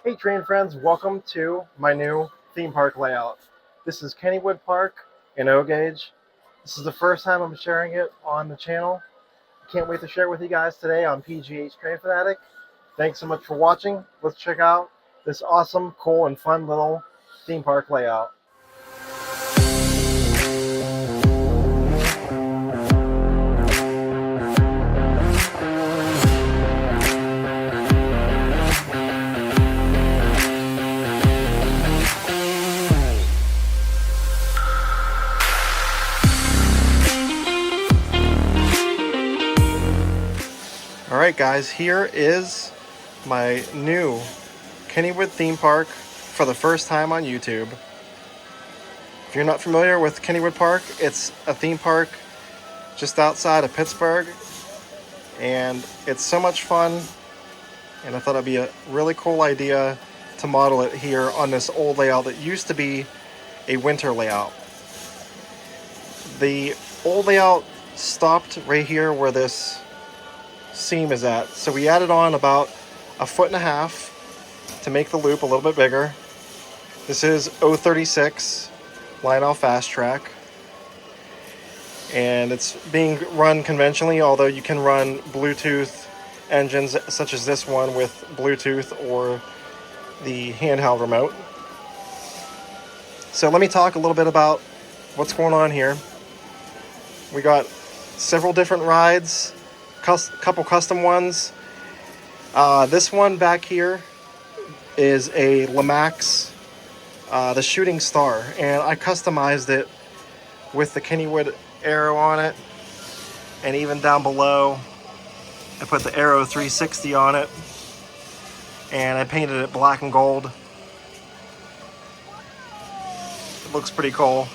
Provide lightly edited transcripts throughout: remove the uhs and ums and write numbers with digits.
Hey train friends, welcome to my new theme park layout. This is Kennywood Park in O-Gauge. This is the first time I'm sharing it on the channel. Can't wait to share it with you guys today on PghTrainFanatic. Thanks so much for watching. Let's check out this awesome, cool, and fun little theme park layout. Alright guys, here is my new Kennywood theme park for the first time on YouTube. If you're not familiar with Kennywood Park, it's a theme park just outside of Pittsburgh, and it's so much fun, and I thought it'd be a really cool idea to model it here on this old layout that used to be a winter layout. The old layout stopped right here where this seam is at, so we added on about 1.5 feet to make the loop a little bit bigger. This is 036 Lionel Fast Track, and it's being run conventionally, although you can run Bluetooth engines such as this one with Bluetooth or the handheld remote. So let me talk a little bit about what's going on here. We got several different rides, couple custom ones. This one back here is a Lemax, the Shooting Star, and I customized it with the Kennywood arrow on it, and even down below I put the Arrow 360 on it, and I painted it black and gold. It looks pretty cool.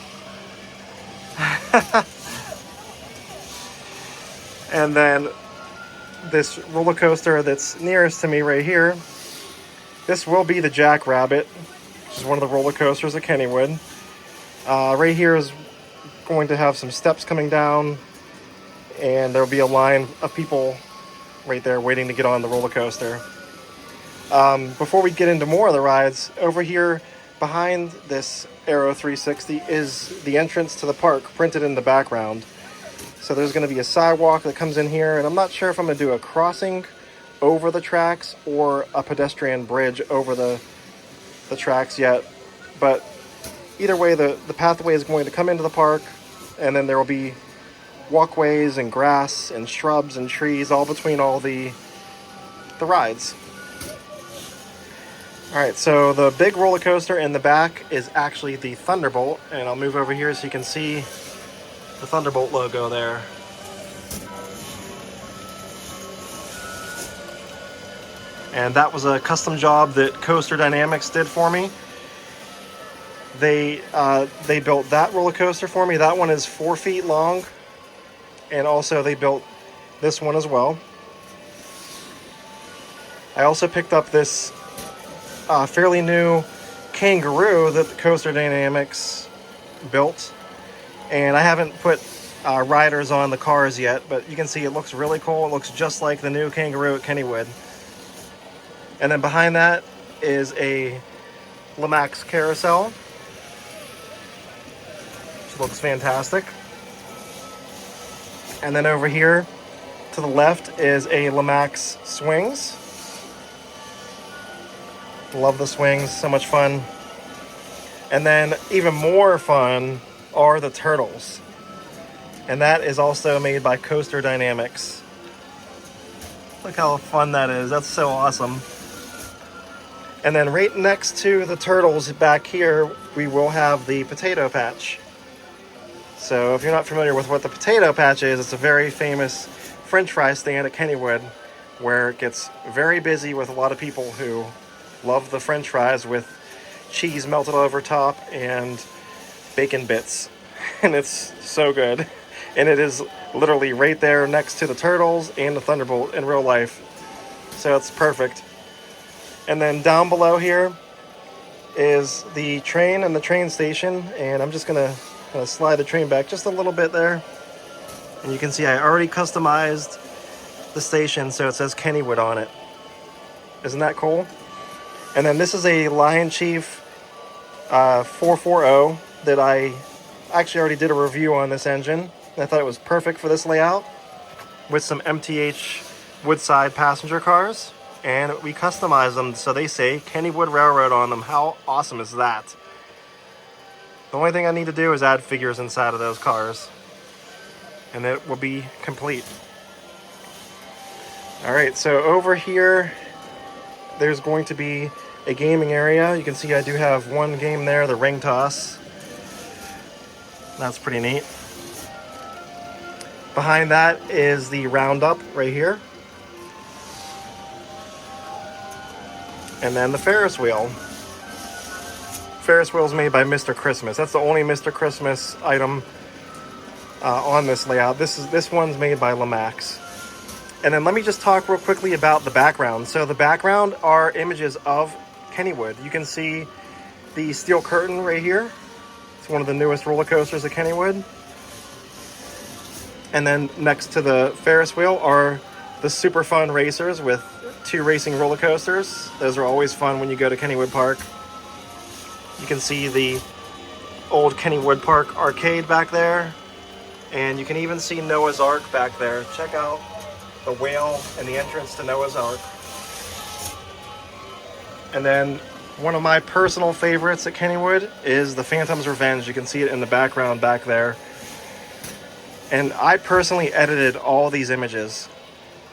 And then this roller coaster that's nearest to me right here, this will be the Jackrabbit, which is one of the roller coasters at Kennywood. Right here is going to have some steps coming down, and there will be a line of people right there waiting to get on the roller coaster. Before we get into more of the rides, over here behind this Arrow 360 is the entrance to the park printed in the background. So there's going to be a sidewalk that comes in here, and I'm not sure if I'm going to do a crossing over the tracks or a pedestrian bridge over the tracks yet. But either way, the pathway is going to come into the park, and then there will be walkways and grass and shrubs and trees all between all the rides. Alright, so the big roller coaster in the back is actually the Thunderbolt, and I'll move over here so you can see the Thunderbolt logo there. And that was a custom job that Coaster Dynamics did for me. They built that roller coaster for me. That one is 4 feet long, and also they built this one as well. I also picked up this fairly new Kangaroo that the Coaster Dynamics built. And I haven't put riders on the cars yet, but you can see it looks really cool. It looks just like the new Kangaroo at Kennywood. And then behind that is a Lemax carousel, which looks fantastic. And then over here to the left is a Lemax swings. Love the swings, so much fun. And then even more fun are the turtles, and that is also made by Coaster Dynamics. Look how fun that is. That's so awesome. And then right next to the turtles back here, we will have the Potato Patch. So if you're not familiar with what the Potato Patch is, it's a very famous French fry stand at Kennywood where it gets very busy with a lot of people who love the French fries with cheese melted over top and bacon bits, and it's so good. And it is literally right there next to the turtles and the Thunderbolt in real life, so it's perfect. And then down below here is the train and the train station, and I'm just gonna slide the train back just a little bit there, and you can see I already customized the station so it says Kennywood on it. Isn't that cool? And then this is a Lion Chief 440 that I actually already did a review on this engine. I thought it was perfect for this layout with some MTH Woodside passenger cars. And we customized them so they say Kennywood Railroad on them. How awesome is that? The only thing I need to do is add figures inside of those cars, and it will be complete. Alright, so over here there's going to be a gaming area. You can see I do have one game there, the ring toss. That's pretty neat. Behind that is the roundup right here. And then the Ferris wheel. Ferris wheel is made by Mr. Christmas. That's the only Mr. Christmas item on this layout. This one's made by Lamax. And then let me just talk real quickly about the background. So the background are images of Kennywood. You can see the steel curtain right here. It's one of the newest roller coasters at Kennywood. And then next to the Ferris wheel are the super fun racers with 2 racing roller coasters. Those are always fun when you go to Kennywood Park. You can see the old Kennywood Park arcade back there. And you can even see Noah's Ark back there. Check out the whale and the entrance to Noah's Ark. And then one of my personal favorites at Kennywood is the Phantom's Revenge. You can see it in the background back there. And I personally edited all these images.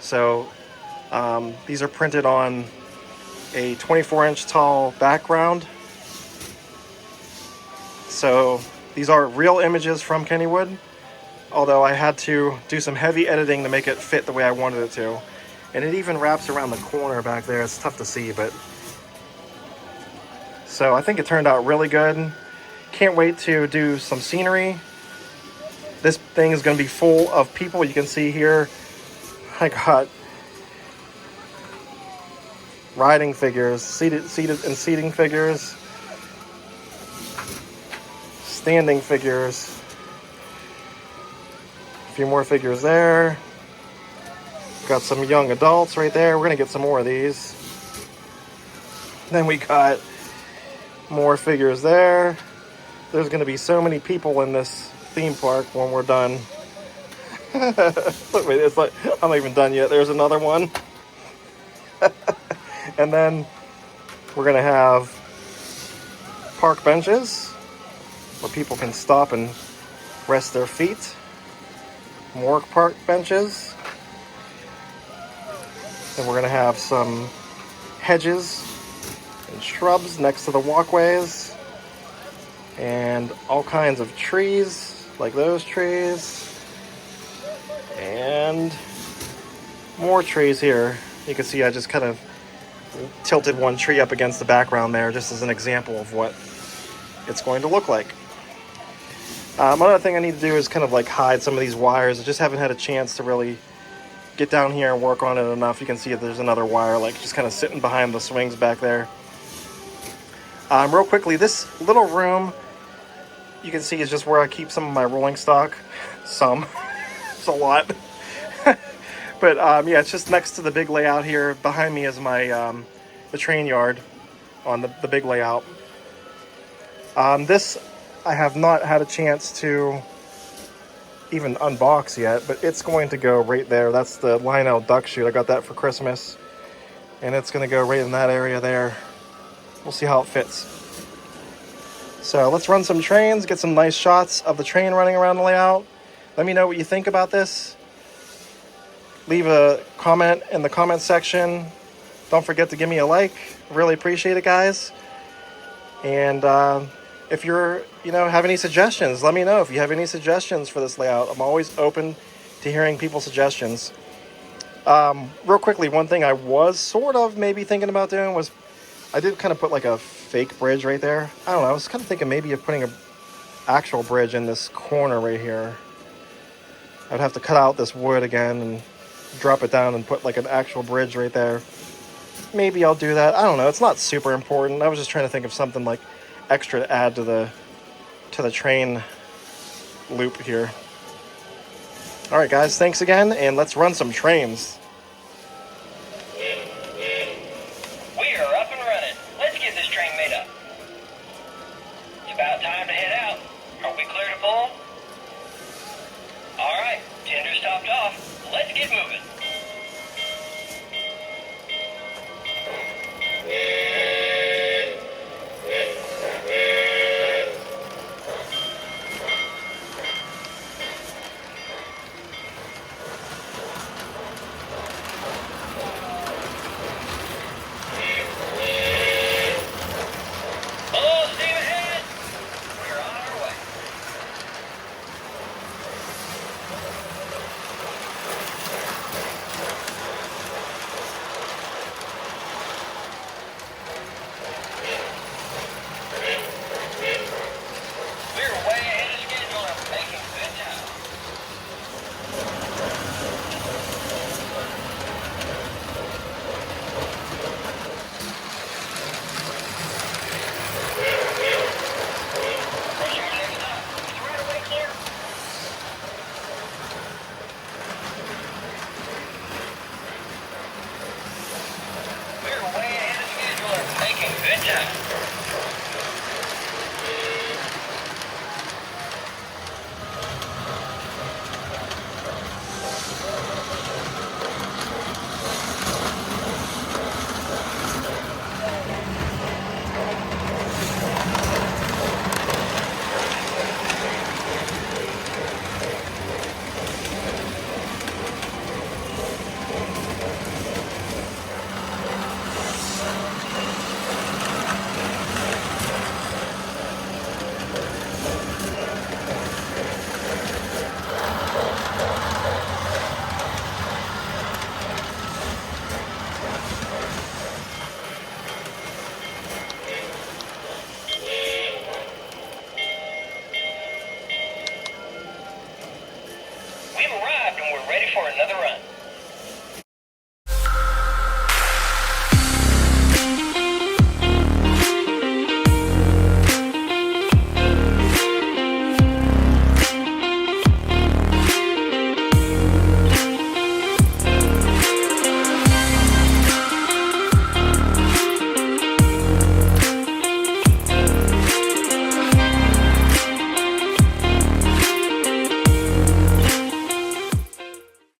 So these are printed on a 24-inch tall background. So these are real images from Kennywood, although I had to do some heavy editing to make it fit the way I wanted it to. And it even wraps around the corner back there. It's tough to see, but... So I think it turned out really good. Can't wait to do some scenery. This thing is going to be full of people. You can see here, I got riding figures, seated and seating figures, standing figures, a few more figures there. Got some young adults right there. We're gonna get some more of these. Then we got more figures there. There's gonna be so many people in this theme park when we're done. Look, wait, it's like I'm not even done yet. There's another one. And then we're gonna have park benches where people can stop and rest their feet. More park benches. And we're gonna have some hedges and shrubs next to the walkways. And all kinds of trees, like those trees. And more trees here. You can see I just kind of tilted one tree up against the background there, just as an example of what it's going to look like. Another thing I need to do is kind of like hide some of these wires. I just haven't had a chance to really get down here and work on it enough. You can see if there's another wire like just kind of sitting behind the swings back there. Real quickly, this little room you can see is just where I keep some of my rolling stock. Some. It's a lot. But yeah, it's just next to the big layout here. Behind me is my the train yard on the big layout. This I have not had a chance to even unbox yet, but it's going to go right there. That's the Lionel duck chute. I got that for Christmas, and it's going to go right in that area there. We'll see how it fits. So let's run some trains, get some nice shots of the train running around the layout. Let me know what you think about this. Leave a comment in the comment section. Don't forget to give me a like. Really appreciate it, guys. And if you're, have any suggestions, let me know. If you have any suggestions for this layout, I'm always open to hearing people's suggestions. Real quickly, one thing I was sort of maybe thinking about doing was I did kind of put like a fake bridge right there. I don't know. I was kind of thinking maybe of putting an actual bridge in this corner right here. I'd have to cut out this wood again and drop it down and put like an actual bridge right there. Maybe I'll do that. I don't know. It's not super important. I was just trying to think of something like extra to add to the train loop here. All right, guys. Thanks again, and let's run some trains. We are up and running. get moving. Oh, steam ahead. We're on our way. We're way ahead of schedule and making good time. Approaching our next stop. Is the right of way clear? We're way ahead of schedule and making good time. We've arrived and we're ready for another run.